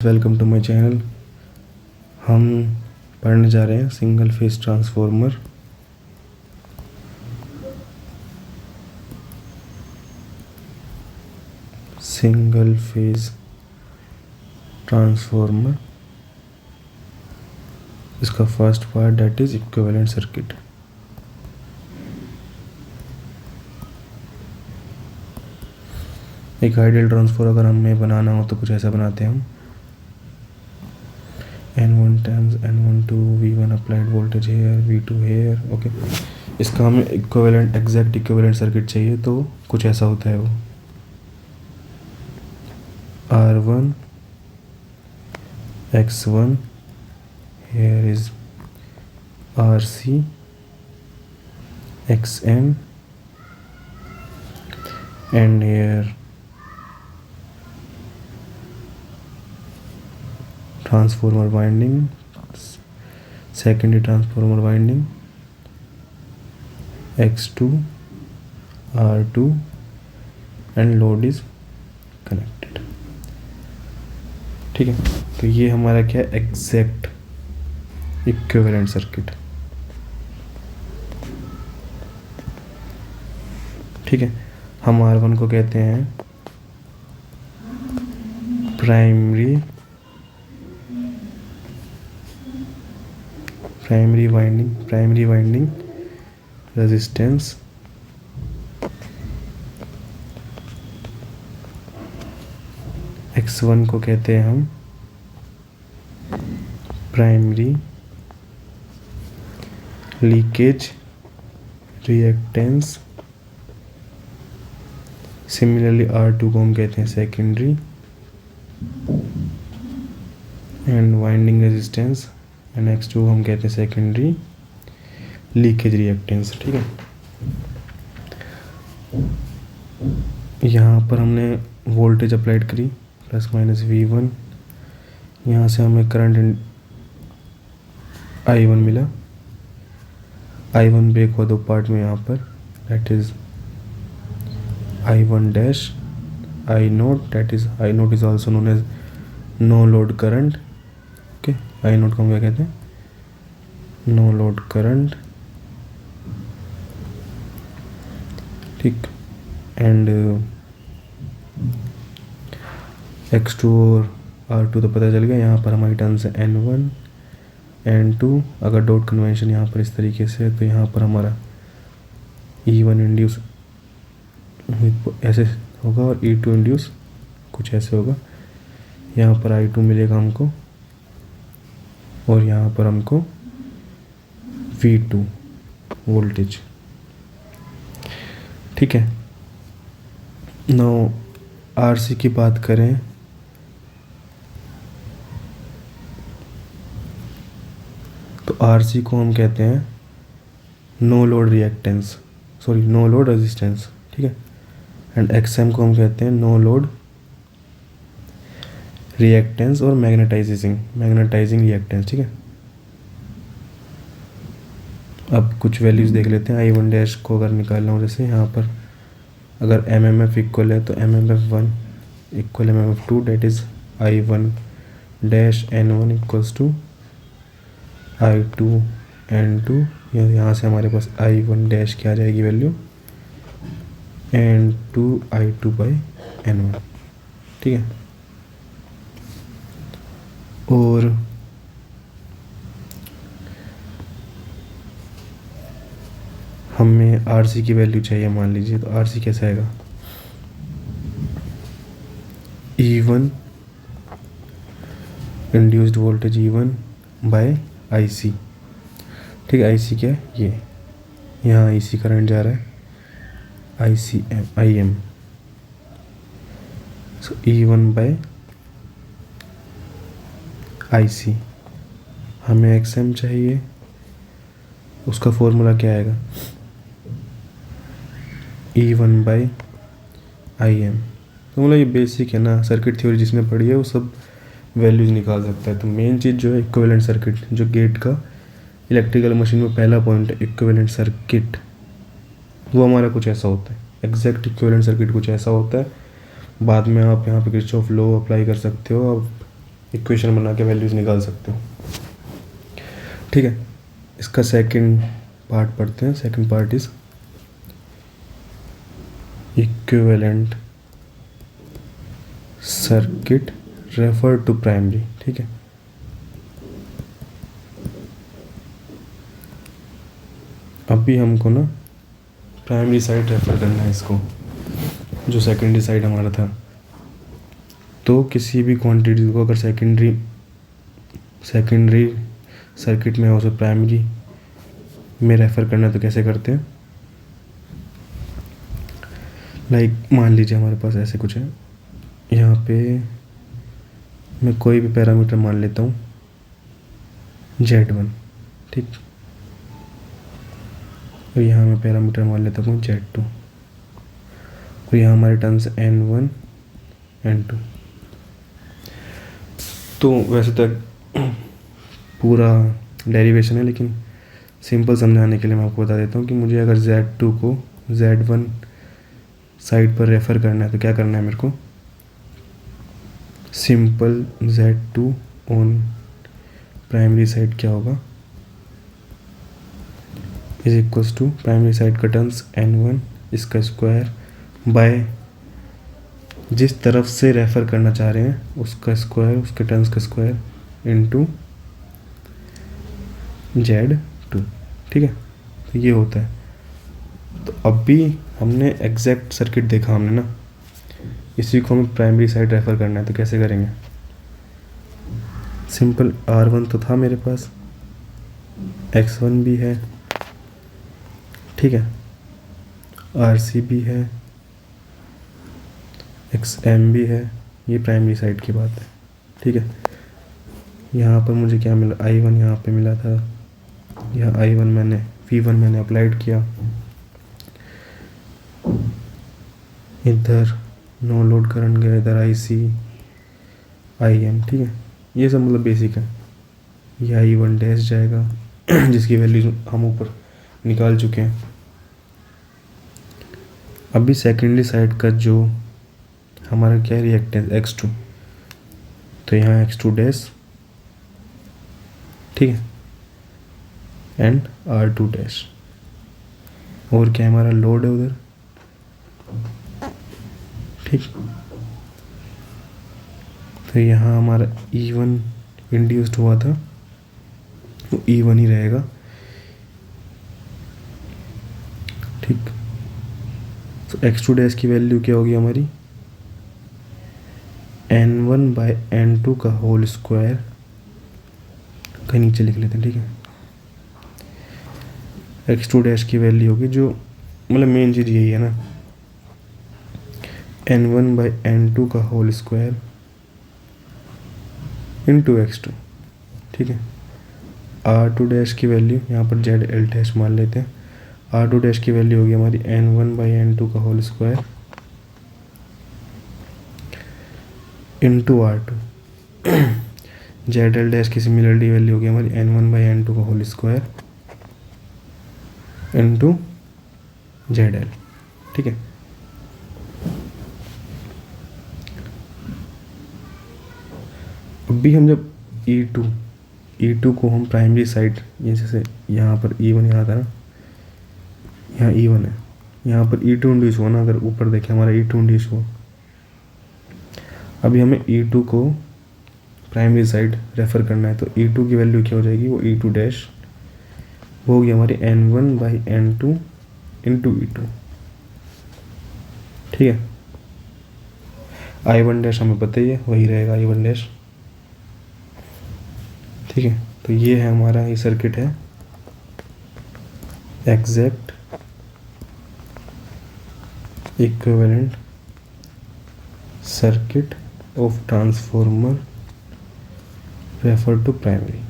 Welcome to my channel. हम पढ़ने जा रहे हैं single phase transformer. Single phase transformer, इसका first part that is equivalent circuit. एक आइडियल ट्रांसफॉर्मर अगर हमें बनाना हो तो कुछ ऐसा बनाते हैं हम। N1 times N12 V1 applied voltage here, V2 here, okay. इसका हमें इक्विवेलेंट एग्जैक्ट इक्विवेलेंट सर्किट चाहिए तो कुछ ऐसा होता है वो। R1 X1 here is RC XM and here transformer winding, secondary transformer winding X2 R2 and load is connected। ठीक है, तो ये हमारा क्या है, एग्जैक्ट इक्विवेलेंट सर्किट। ठीक है, हम R1 को कहते हैं प्राइमरी वाइंडिंग रेजिस्टेंस, X1 को कहते हैं हम primary leakage reactance. Similarly R2 को हम कहते हैं secondary and winding resistance and X2 को हम कहते हैं सेकेंडरी लीकेज रिएक्टेंस। ठीक है, यहाँ पर हमने वोल्टेज अप्लाइड करी प्लस माइनस V1। यहाँ से हमें करंट I1 मिला। I1 ब्रेक हुआ दो पार्ट में यहाँ पर, that is I1 dash, I0 that is I0 is also known as no load current. Okay, I0 को हम क्या कहते हैं, नो लोड करंट। ठीक, एंड X2 और R2 तो पता चल गया। यहाँ पर हमारी टर्म्स है N1 N2। अगर डॉट कन्वेंशन यहाँ पर इस तरीके से है तो यहाँ पर हमारा E1 इंड्यूस ऐसे होगा और E2 इंड्यूस कुछ ऐसे होगा। यहाँ पर I2 मिलेगा हमको और यहाँ पर हमको V2 वोल्टेज। ठीक है, नाउ RC की बात करें तो RC को हम कहते हैं no load reactance, sorry no load resistance. ठीक है, एंड XM को हम कहते हैं नो लोड रिएक्टेंस और मैग्नेटाइजिंग रिएक्टेंस। ठीक है, अब कुछ वैल्यूज देख लेते हैं। I1 डैश को अगर निकालना हो, जैसे यहाँ पर अगर MMF इक्वल है तो MMF1 equal MMF2 that is I1 dash N1 equals to I2 N2। यहाँ से हमारे पास I1 डैश की आ जाएगी value N2 I2 by N1। ठीक है, और हमें RC की वैल्यू चाहिए, मान लीजिए। तो RC कैसा आएगा, E1 induced voltage E1 bye IC। ठीक है, IC क्या है, ये यहाँ IC करंट जा रहा है, IM। सो E1 बाय IC। हमें XM चाहिए, उसका फॉर्मूला क्या आएगा, E1 बाई IM। तो मतलब ये बेसिक है ना, सर्किट थ्योरी जिसने पढ़ी है वो सब वैल्यूज निकाल सकता है। तो मेन चीज़ जो है इक्विवेलेंट सर्किट, जो गेट का इलेक्ट्रिकल मशीन में पहला पॉइंट है इक्विवेलेंट सर्किट, वो हमारा कुछ ऐसा होता है। एग्जैक्ट इक्विवेलेंट सर्किट कुछ ऐसा होता है। बाद में आप यहाँ पे किरचॉफ लॉ अप्लाई कर सकते हो। अब इक्वेशन बना के वैल्यूज़ निकाल सकते हो। ठीक है, इसका सेकंड पार्ट पढ़ते हैं। Second part is equivalent circuit refer to primary. ठीक है, अभी हमको ना प्राइमरी साइड रेफर करना है इसको, जो सेकेंडरी साइड हमारा था। तो किसी भी क्वांटिटी को अगर सेकेंडरी सर्किट में हो उसे प्राइमरी में रेफ़र करना है तो कैसे करते हैं। लाइक मान लीजिए हमारे पास ऐसे कुछ है, यहाँ पे मैं कोई भी पैरामीटर मान लेता हूँ Z1। ठीक, और यहाँ मैं पैरामीटर मान लेता हूँ Z2, और यहाँ हमारे टर्म्स N1 N2। तो वैसे तक पूरा डेरिवेशन है, लेकिन सिंपल समझाने के लिए मैं आपको बता देता हूँ कि मुझे अगर Z2 को Z1 साइड पर रेफ़र करना है तो क्या करना है मेरे को। Simple Z2 on primary side क्या होगा, is equals to primary side का टर्म्स N1 इसका स्क्वायर बाय जिस तरफ से रेफ़र करना चाह रहे हैं उसका स्क्वायर, उसके टर्म्स का स्क्वायर इनटू Z2। ठीक है, तो ये होता है। तो अभी हमने एग्जैक्ट सर्किट देखा हमने ना, इसी को हमें प्राइमरी साइड रेफ़र करना है तो कैसे करेंगे। सिंपल R1 तो था मेरे पास, X1 भी है, ठीक है, RC भी है, XM भी है, ये प्राइमरी साइड की बात है। ठीक है, यहाँ पर मुझे क्या मिला, I1 यहाँ पे मिला था, यहाँ V1 मैंने अप्लाइड किया, इधर नो लोड करंट गया, इधर IC IM। ठीक है, ये सब मतलब बेसिक है। ये I1 डैश जाएगा जिसकी वैल्यू हम ऊपर निकाल चुके हैं। अभी सेकेंडरी साइड का जो हमारा क्या है रिएक्टेंस X2, तो यहाँ X2 डैश, ठीक है, एंड R2 डैश, और क्या हमारा लोड है उधर। ठीक, तो यहाँ हमारा E1 इंड्यूस्ड हुआ था, तो E1 ही रहेगा। ठीक, तो X2 डैश की वैल्यू क्या होगी हमारी, N1 बाय N2 का होल स्क्वायर, कहीं नीचे लिख लेते हैं। ठीक है, X2 डैश की वैल्यू होगी, जो मतलब मेन चीज़ यही है ना, N1 बाई N2 का होल स्क्वायर इंटू X2। ठीक है, R2 डैश की वैल्यू यहाँ पर ZL डैश मान लेते हैं। R2 डैश की वैल्यू होगी हमारी N1 बाई N2 का whole square into R2। ZL dash की सिमिलरली वैल्यू होगी हमारी N1 बाई N2 का होल स्क्वायर इंटू ZL। ठीक है, अभी हम जब E2 को हम प्राइमरी साइड, ये जैसे यहाँ पर E1 यहाँ था ना, यहाँ E1 है, यहाँ पर E2 इंड्यूस हुआ ना, अगर ऊपर देखें हमारा E2 इंड्यूस हुआ। अभी हमें E2 को प्राइमरी साइड रेफ़र करना है, तो E2 की वैल्यू क्या हो जाएगी, वो E2 डैश वो होगी हमारी N1 by N2 into E2। ठीक है, I1 डैश हमें पता ही है, वही रहेगा I1 डैश। ठीक है, तो ये है हमारा, ये सर्किट है exact equivalent circuit of transformer refer to primary.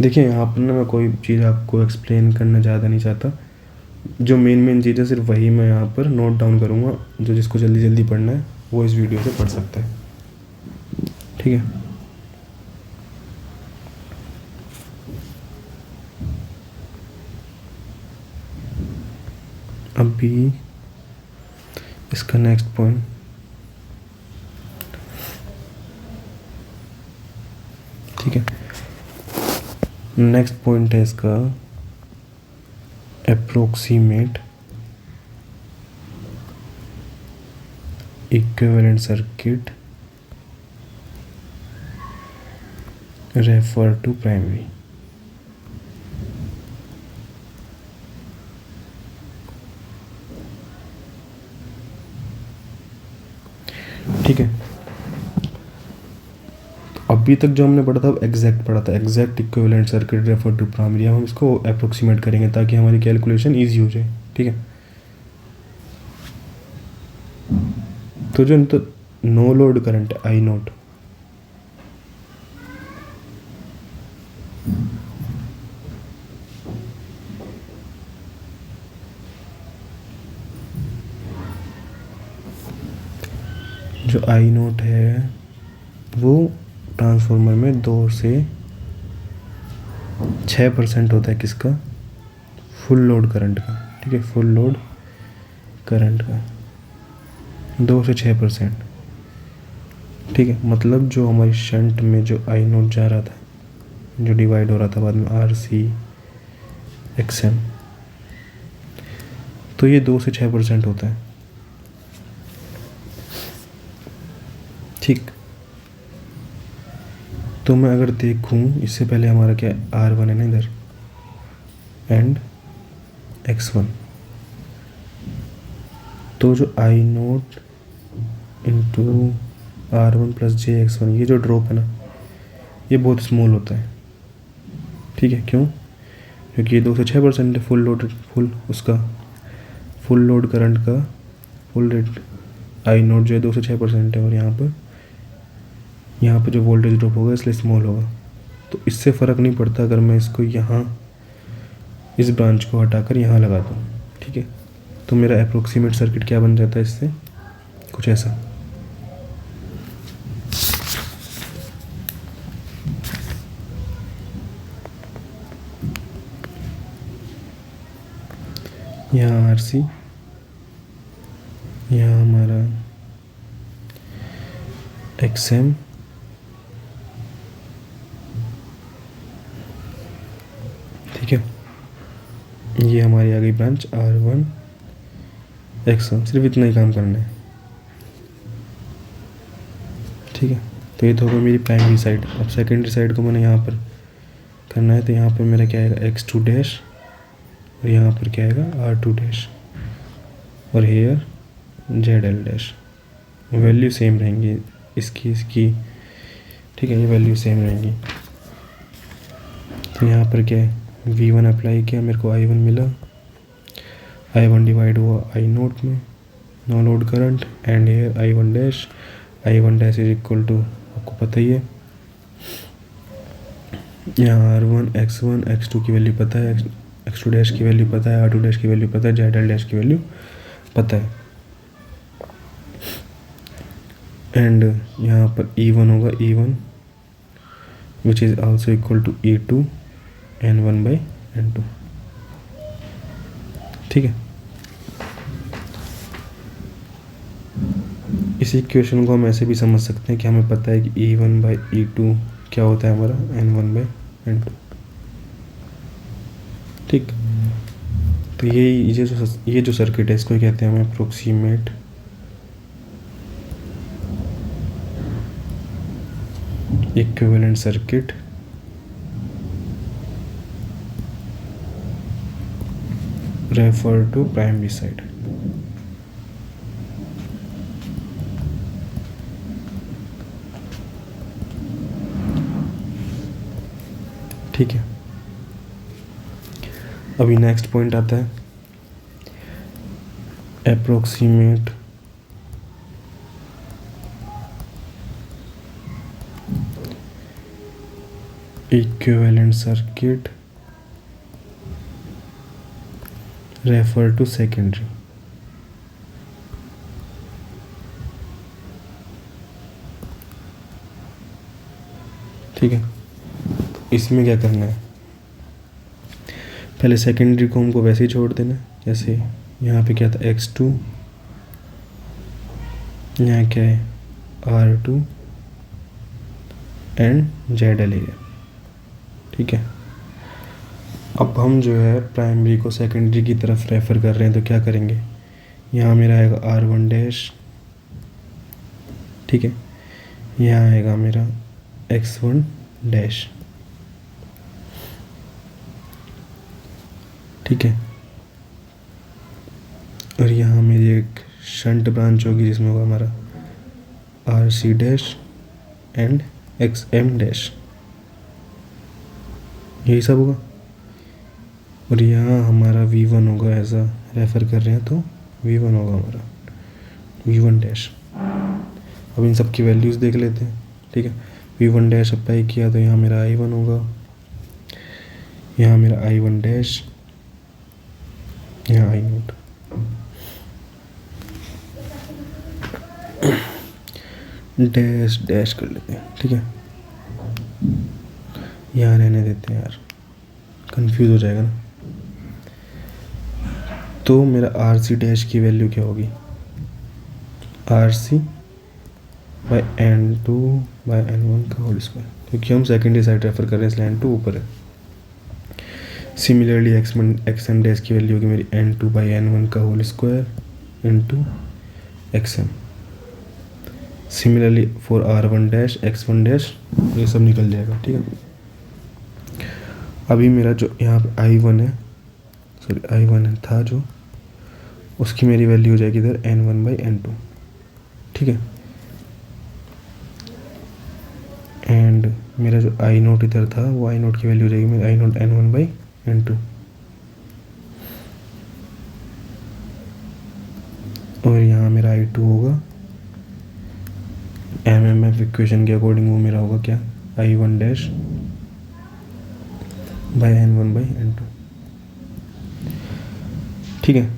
देखिए यहाँ पर ना मैं कोई चीज़ आपको एक्सप्लेन करना ज़्यादा नहीं चाहता, जो मेन चीज़ है सिर्फ वही मैं यहाँ पर नोट डाउन करूँगा, जो जिसको जल्दी जल्दी पढ़ना है वो इस वीडियो से पढ़ सकता है। ठीक है, अभी इसका नेक्स्ट पॉइंट, नेक्स्ट पॉइंट है इसका approximate equivalent circuit refer to primary. ठीक है, तो अभी तक जो हमने पढ़ा था एग्जैक्ट पढ़ा था, exact equivalent circuit refer to primary. हम इसको अप्रोक्सीमेट करेंगे ताकि हमारी कैलकुलेशन ईजी हो जाए। ठीक है, तो जो no load current I naught, जो आई नोट है वो ट्रांसफार्मर में 2 से 6% होता है किसका, फुल लोड करंट का। ठीक है, फुल लोड करंट का 2 से 6%। ठीक है, मतलब जो हमारी शंट में जो आई नोट जा रहा था, जो डिवाइड हो रहा था बाद में आर सी एक्स एम, तो ये 2 से 6% होता है। ठीक, तो मैं अगर देखूं, इससे पहले हमारा क्या R1 है ना इधर, एंड X1, तो जो I note into R1 plus J X1, ये जो ड्रॉप है ना, ये बहुत स्मॉल होता है। ठीक है, क्यों? क्योंकि ये 2 से 6% है फुल लोड करंट का फुल रेट। आई नोट जो है 2 से 6% है, और यहाँ पे जो वोल्टेज ड्रॉप होगा इसलिए स्मॉल होगा। तो इससे फ़र्क नहीं पड़ता अगर मैं इसको यहाँ इस ब्रांच को हटाकर यहाँ लगा दूँ। ठीक है, तो मेरा अप्रोक्सीमेट सर्किट क्या बन जाता है इससे, कुछ ऐसा। यहाँ आर सी, यहाँ हमारा एक्स एम, ठीक है, ये हमारी आ गई ब्रांच R1 X1। सिर्फ इतना ही काम करना है। ठीक है, तो ये तो होगा मेरी प्राइमरी साइड। अब सेकेंडरी साइड को मैंने यहाँ पर करना है, तो यहाँ पर मेरा क्या आएगा X2 डैश, और यहाँ पर क्या आएगा R2 डैश, और here ZL dash. Value same रहेंगी इसकी। ठीक है, ये वैल्यू सेम रहेंगी। तो यहाँ पर क्या है, V1 अप्लाई किया, मेरे को I1 मिला, I1 डिवाइड हुआ आई नोट में, no load current, and here I1 dash is equal to, आपको पता ही है, यहाँ R1 X1 X2 की वैल्यू पता है, X2 डैश की वैल्यू पता है, R2 डैश की वैल्यू पता है, ZL डैश की वैल्यू पता है। एंड यहाँ पर E1 होगा, E1 which is also equal to E2 N1 by N2। ठीक है, इस इक्वेशन को हम ऐसे भी समझ सकते हैं कि हमें पता है कि E1 बाई E2 क्या होता है हमारा, N1 बाई N2। ठीक, तो ये जो सर्किट है इसको कहते हैं हमें approximate equivalent circuit refer to primary side. ठीक है, अभी नेक्स्ट पॉइंट आता है approximate equivalent circuit refer to secondary. ठीक है, इसमें क्या करना है, पहले सेकेंडरी को हमको वैसे ही छोड़ देना है, जैसे यहाँ पे क्या था X2, यहाँ क्या है R2 एंड ZL है। ठीक है, अब हम जो है प्राइमरी को सेकेंडरी की तरफ रेफ़र कर रहे हैं, तो क्या करेंगे, यहाँ मेरा आएगा R1 डैश, ठीक है, यहाँ आएगा मेरा X1 डैश, ठीक है, और यहाँ मेरी एक शंट ब्रांच होगी जिसमें होगा हमारा RC dash and XM dash, यही सब होगा। और यहाँ हमारा V1 होगा, ऐसा रेफ़र कर रहे हैं तो V1 होगा हमारा V1 डैश। अब इन सब की वैल्यूज़ देख लेते हैं, ठीक है। V1 डैश अप्लाई किया तो यहाँ मेरा I1 होगा, यहाँ मेरा I1 डैश, यहाँ I0, डैश डैश कर लेते हैं, ठीक है, यहाँ रहने देते हैं यार, कंफ्यूज हो जाएगा ना। तो मेरा RC डैश की वैल्यू क्या होगी, RC by N2 by N1 का होल स्क्वायर, क्योंकि हम सेकेंडरी साइड रेफर कर रहे हैं इसलिए N2 ऊपर है। सिमिलरली XM डैश की वैल्यू होगी मेरी N2 बाई N1 का whole square into XM। Similarly for R1 dash X1 dash ये सब निकल जाएगा, ठीक है। अभी मेरा जो यहाँ पे I1 था जो, उसकी मेरी वैल्यू हो जाएगी इधर N1 बाई N2, ठीक है, एंड मेरा जो I0 इधर था वो I0 की वैल्यू हो जाएगी मेरी I0 N1 बाई N2, और यहाँ मेरा I2 होगा MMF इक्वेशन के अकॉर्डिंग, वो मेरा होगा क्या, I1 dash by N1 by N2, ठीक है।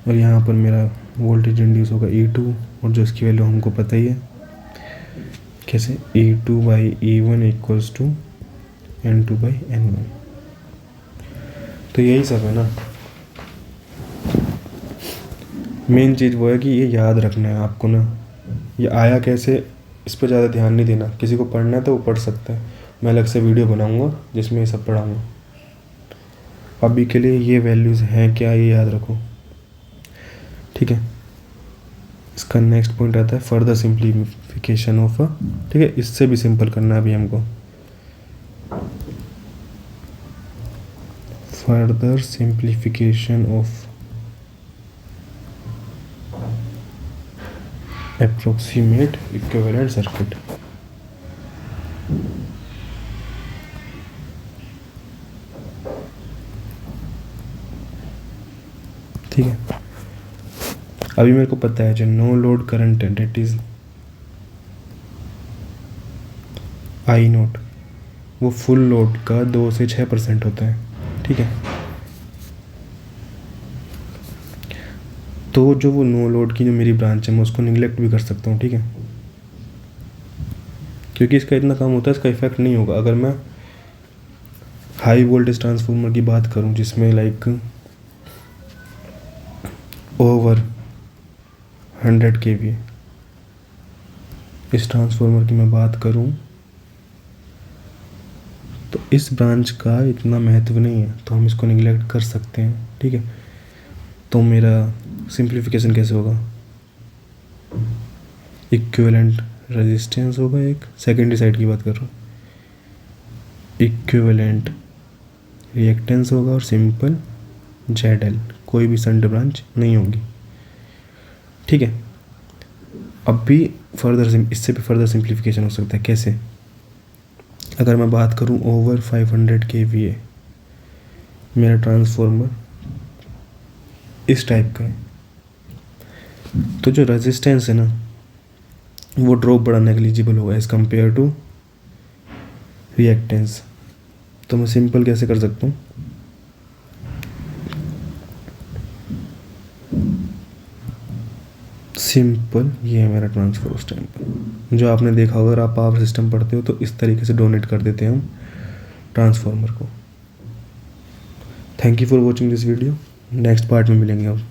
और यहाँ पर मेरा वोल्टेज इंड्यूस होगा E2, और जो इसकी वैल्यू हमको पता ही है कैसे, E2 by E1 equals to N2 by N1। तो यही सब है ना, मेन चीज़ वो है कि ये याद रखना है आपको ना, ये आया कैसे इस पर ज़्यादा ध्यान नहीं देना। किसी को पढ़ना है तो वो पढ़ सकता है, मैं अलग से वीडियो बनाऊंगा जिसमें ये सब पढ़ाऊंगा। अभी के लिए ये वैल्यूज़ हैं क्या, ये याद रखो, ठीक है। इसका नेक्स्ट पॉइंट आता है फर्दर सिंप्लीफिकेशन ऑफ, ठीक है, इससे भी सिंपल करना है अभी हमको, further simplification of approximate equivalent circuit. ठीक है, अभी मेरे को पता है जो नो लोड करंट है डेट इज I0, वो फुल लोड का 2 से 6% होता है, ठीक है। तो जो वो नो लोड की जो मेरी ब्रांच है मैं उसको निगलेक्ट भी कर सकता हूँ, ठीक है, क्योंकि इसका इतना काम होता है, इसका इफेक्ट नहीं होगा। अगर मैं हाई वोल्टेज ट्रांसफार्मर की बात करूँ जिसमें लाइक ओवर 100 kV, इस ट्रांसफार्मर की मैं बात करूँ तो इस ब्रांच का इतना महत्व नहीं है, तो हम इसको निगलेक्ट कर सकते हैं, ठीक है। तो मेरा सिंप्लीफिकेशन कैसे होगा, इक्विवेलेंट रेजिस्टेंस होगा, एक सेकेंडरी साइड की बात कर रहा हूँ, इक्विवेलेंट रिएक्टेंस होगा, और सिंपल ZL, कोई भी शंट ब्रांच नहीं होगी, ठीक है। अब भी इससे भी फर्दर सिंप्लीफिकेशन हो सकता है, कैसे, अगर मैं बात करूं ओवर 500 kVA मेरा ट्रांसफार्मर इस टाइप का है, तो जो रेजिस्टेंस है ना वो ड्रॉप बड़ा नेग्लिजिबल होगा एज़ कम्पेयर टू रिएक्टेंस। तो मैं सिंपल कैसे कर सकता हूँ, सिंपल ये है मेरा ट्रांसफर उस टाइम पर, जो आपने देखा होगा, अगर आप पावर सिस्टम पढ़ते हो तो इस तरीके से डोनेट कर देते हैं हम ट्रांसफार्मर को। Thank you for watching this video, next part में मिलेंगे अब।